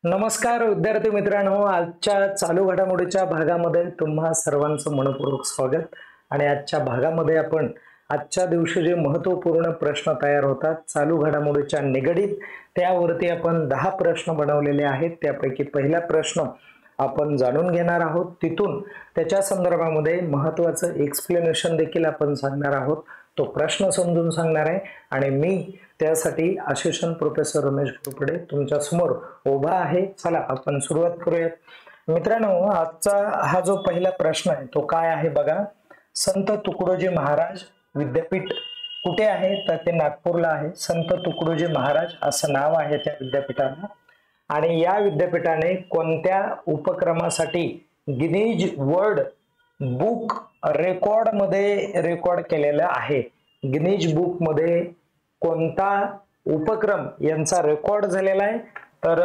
नमस्कार विद्यार्थी मित्रांनो, आजच्या चालू घडामोडीच्या भागामध्ये तुम्हा सर्वांचं मनपूर्वक स्वागत। आणि आजच्या भागामध्ये आपण आजच्या दिवशी जे महत्त्वपूर्ण प्रश्न तयार होतात चालू घडामोडीच्या निगडीत त्यावरती आपण 10 प्रश्न बनवलेले आहेत। त्यापैकी पहिला प्रश्न आपण जाणून घेणार आहोत, तिथून त्याच्या संदर्भामध्ये महत्त्वाचं एक्सप्लेनेशन देखील आपण सांगणार आहोत। तो प्रश्न समजून सांगणार आहे आणि मी त्यासाठी असिस्टंट प्रोफेसर रमेश घोरपडे तुमच्या समोर उभा आहे। चला आपण सुरुवात करूयात। मित्रांनो, आजचा हा जो पहिला प्रश्न आहे तो काय आहे बघा। संत तुकडोजी महाराज विद्यापीठ कुठे आहे? तर ते नागपूरला आहे। संत तुकडोजी महाराज असं नाव आहे त्या विद्यापीठाला। आणि या विद्यापीठाने कोणत्या उपक्रमासाठी गिनीज वर्ल्ड बुक रेकॉर्ड मध्ये रेकॉर्ड केलेलं आहे? गिनीज बुक मध्ये कोणता उपक्रम यांचा रेकॉर्ड झालेला आहे तर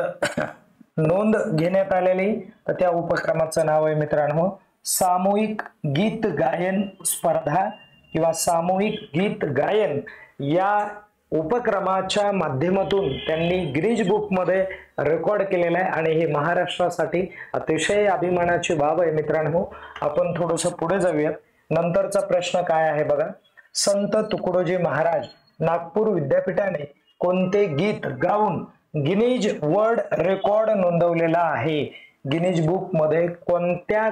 नोंद घेण्यात आलेली, तर त्या उपक्रमाचं नाव आहे मित्रांनो सामूहिक गीत गायन स्पर्धा किंवा सामूहिक गीत गायन। या उपक्रमाच्या माध्यमातून त्यांनी गिनीज बुक मध्ये रेकॉर्ड केलेला आहे आणि ही महाराष्ट्रासाठी अतिशय अभिमानाची बाब आहे मित्रांनो। आपण थोडंसं पुढे जाऊयात। नंतरचा प्रश्न काय आहे बघा। संत तुकडोजी महाराज नागपूर विद्यापीठाने कोणते गीत गाऊन गिनीज वर्ल्ड रेकॉर्ड नोंदवलेला आहे? गिनीज बुक मध्ये कोणत्या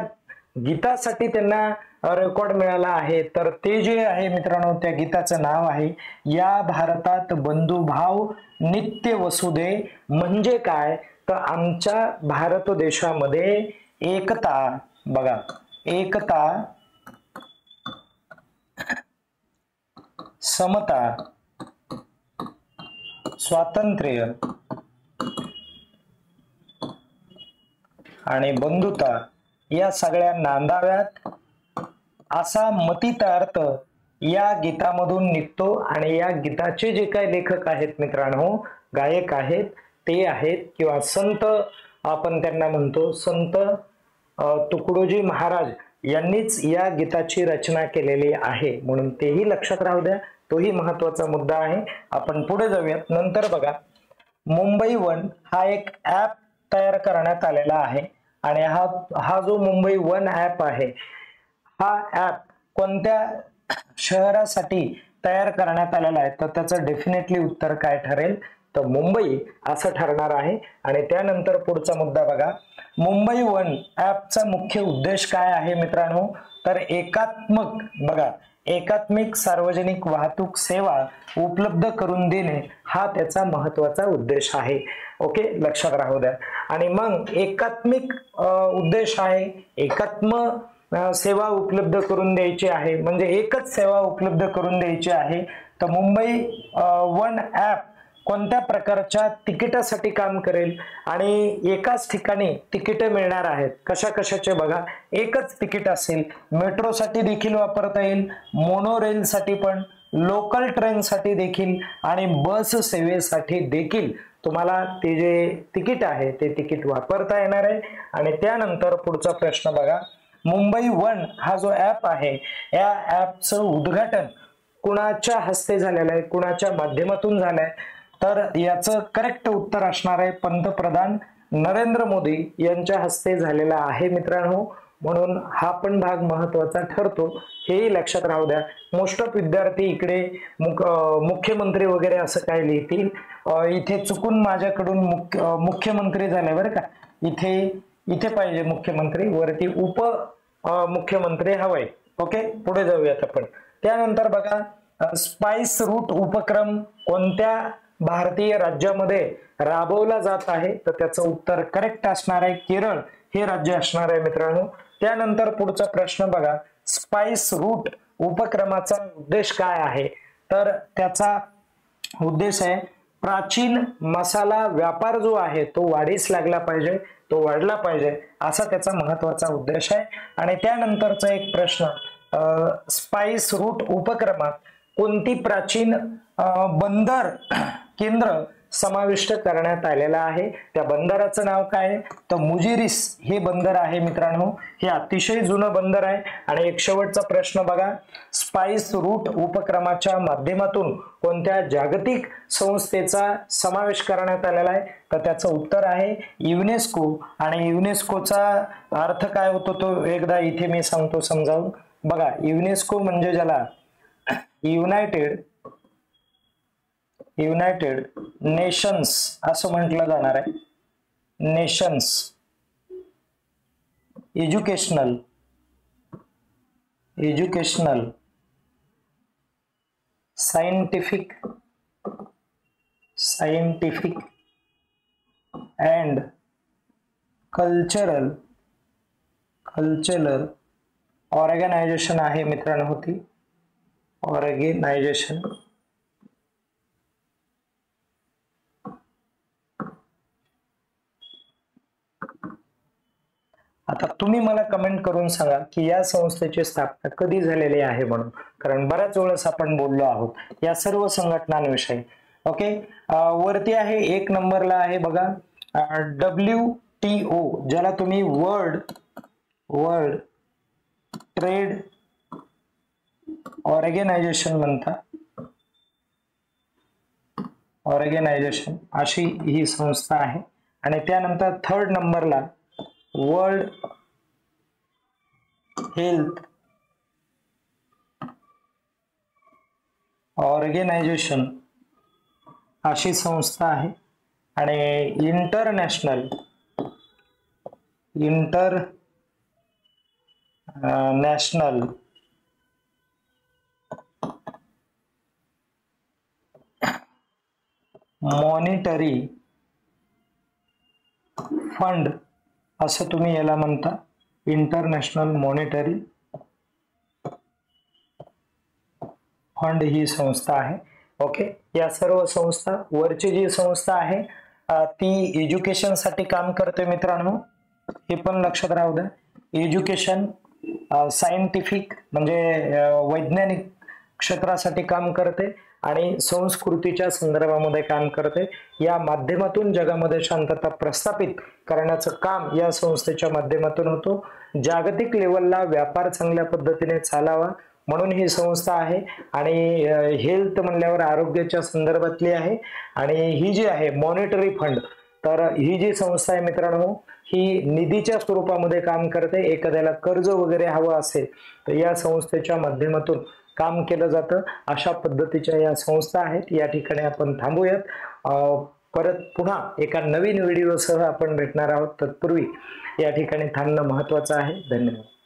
गीतासाठी त्यांना रेकॉर्ड मिळाला आहे? तर ते जे आहे मित्रांनो त्या गीताचं नाव आहे या भारतात बंधुभाव नित्य वसुदे। म्हणजे काय तर आमच्या भारत देशामध्ये एकता, बघा एकता, समता, स्वातंत्र्य आणि बंधुता या सगळ्या नांदाव्यात असा मतितार्थ या गीतामधून निघतो। आणि या गीताचे जे काही लेखक आहेत मित्रांनो, गायक आहेत, ते आहेत किंवा संत आपण त्यांना म्हणतो संत तुकडोजी महाराज यांनीच या गीताची रचना केलेली आहे, म्हणून तेही लक्षात राहू द्या, तोही महत्त्वाचा मुद्दा आहे। आपण पुढे जाऊयात। नंतर बघा, मुंबई वन हा एक ऍप तयार करण्यात आलेला आहे आणि हा जो मुंबई वन ऍप आहे हा ऍप कोणत्या शहरासाठी तयार करण्यात आलेला आहे? तर त्याचं डेफिनेटली उत्तर काय ठरेल तर मुंबई असं ठरणार आहे। आणि त्यानंतर पुढचा मुद्दा बघा, मुंबई वन ऍपचा मुख्य उद्देश काय आहे मित्रांनो? तर एकात्मिक सार्वजनिक वाहतूक सेवा उपलब्ध करून देणे हा त्याचा महत्त्वाचा उद्देश आहे। ओके, लक्षात राहू द्या। आणि मग एकात्मिक उद्देश आहे, एकात्म सेवा उपलब्ध करून द्यायची आहे, म्हणजे एकच सेवा उपलब्ध करून द्यायची आहे। तर मुंबई वन ऍप कोणत्या प्रकारच्या तिकिटासाठी काम करेल? आणि एकाच ठिकाणी तिकिटे मिळणार आहेत। कशा कशाचे बघा, एकच तिकीट असेल, मेट्रोसाठी देखील वापरता येईल, मोनोरेल साठी पण, लोकल ट्रेन साठी देखील आणि बस सेवेसाठी देखील तुम्हाला ते जे तिकीट आहे ते तिकीट वापरता येणार आहे। आणि त्यानंतर पुढचा प्रश्न बघा, मुंबई वन हा जो ऍप आहे या ऍपचं उद्घाटन कुणाच्या हस्ते झालेलं आहे, कुणाच्या माध्यमातून झालंय? तर याचं करेक्ट उत्तर असणार आहे पंतप्रधान नरेंद्र मोदी यांच्या हस्ते झालेला आहे मित्रांनो, म्हणून हा पण भाग महत्त्वाचा ठरतो, हेही लक्षात राहू द्या। मोस्ट ऑफ विद्यार्थी इकडे मुख्यमंत्री वगैरे असं काय लिहितील, इथे चुकून माझ्याकडून मुख्यमंत्री झाले बरं का, इथे पाहिजे मुख्यमंत्री, वरती उप मुख्यमंत्री हवंय। ओके, पुढे जाऊयात आपण। त्यानंतर बघा, स्पाइस रूट उपक्रम कोणत्या भारतीय राज्यामध्ये राबवला जात आहे? तर त्याचं उत्तर करेक्ट असणार आहे केरळ हे राज्य असणार आहे मित्रांनो। त्यानंतर पुढचा प्रश्न बघा, स्पाइस रूट उपक्रमाचा उद्देश काय आहे? तर त्याचा उद्देश आहे प्राचीन मसाला व्यापार जो आहे तो वाढीस लागला पाहिजे, तो वाढला पाहिजे, असा त्याचा महत्त्वाचा उद्देश आहे। आणि त्यानंतरचा एक प्रश्न, स्पाइस रूट उपक्रमात कोणती प्राचीन बंदर केंद्र समाविष्ट करण्यात आलेला आहे। त्या बंदराचं नाव काय आहे तर मुजिरिस हे बंदर आहे मित्रांनो। हे अतिशय जुनं बंदर आहे। आणि एक शेवटचा प्रश्न बघा, स्पाइस रूट उपक्रमाच्या माध्यमातून कोणत्या जागतिक संस्थेचा समावेश करण्यात आलेला आहे तर त्याचं उत्तर आहे युनेस्को। आणि युनेस्कोचा अर्थ काय होतो तो एकदा इथे मी सांगतो समजावून बघा। युनेस्को म्हणजे ज्याला युनायटेड नेशन्स असं म्हटलं जाणार आहे। Nations educational scientific and cultural organisation आहे मित्रांनो होती ऑर्गनायझेशन। आता तुम्ही मला कमेंट करून सांगा की या संस्थेची स्थापना कधी झालेली आहे म्हणून, कारण बऱ्याच वेळेस आपण बोललो आहोत या सर्व संघटनांविषयी। ओके, वरती आहे 1 नंबरला आहे बघा WTO, ज्याला तुम्ही वर्ल्ड ट्रेड ऑर्गनायझेशन म्हणता, ऑर्गनायझेशन अशी ही संस्था आहे। आणि त्यानंतर 3rd नंबरला वर्ल्ड हेल्थ ऑर्गनायझेशन अशी संस्था आहे। आणि इंटरनॅशनल मॉनिटरी फंड असं तुम्ही याला म्हणता, इंटरनॅशनल मॉनिटरी फंड ही संस्था आहे। ओके, या सर्व संस्था, वरची जी संस्था आहे ती एज्युकेशन साठी काम करते मित्रांनो, हे पण लक्षात राहू द्या। एज्युकेशन सायंटिफिक म्हणजे वैज्ञानिक क्षेत्रासाठी काम करते आणि संस्कृतीच्या संदर्भामध्ये काम करते। या माध्यमातून जगामध्ये शांतता प्रस्थापित करण्याचं काम या संस्थेच्या माध्यमातून होतो। जागतिक लेवलला व्यापार चांगल्या पद्धतीने चालावा म्हणून ही संस्था आहे। आणि हेल्थ म्हणल्यावर आरोग्याच्या संदर्भातली आहे। आणि ही जी आहे मॉनिटरी फंड, तर ही जी संस्था आहे मित्रांनो ही निधीच्या स्वरूपामध्ये काम करते। एखाद्याला कर्ज वगैरे हवं असेल तर या संस्थेच्या माध्यमातून काम केलं जातं। अशा पद्धतीच्या या संस्था आहेत। या ठिकाणी आपण थांबूयात, परत पुन्हा एका नवीन व्हिडिओसह आपण भेटणार आहोत। तत्पूर्वी या ठिकाणी थांबणं महत्त्वाचं आहे। धन्यवाद।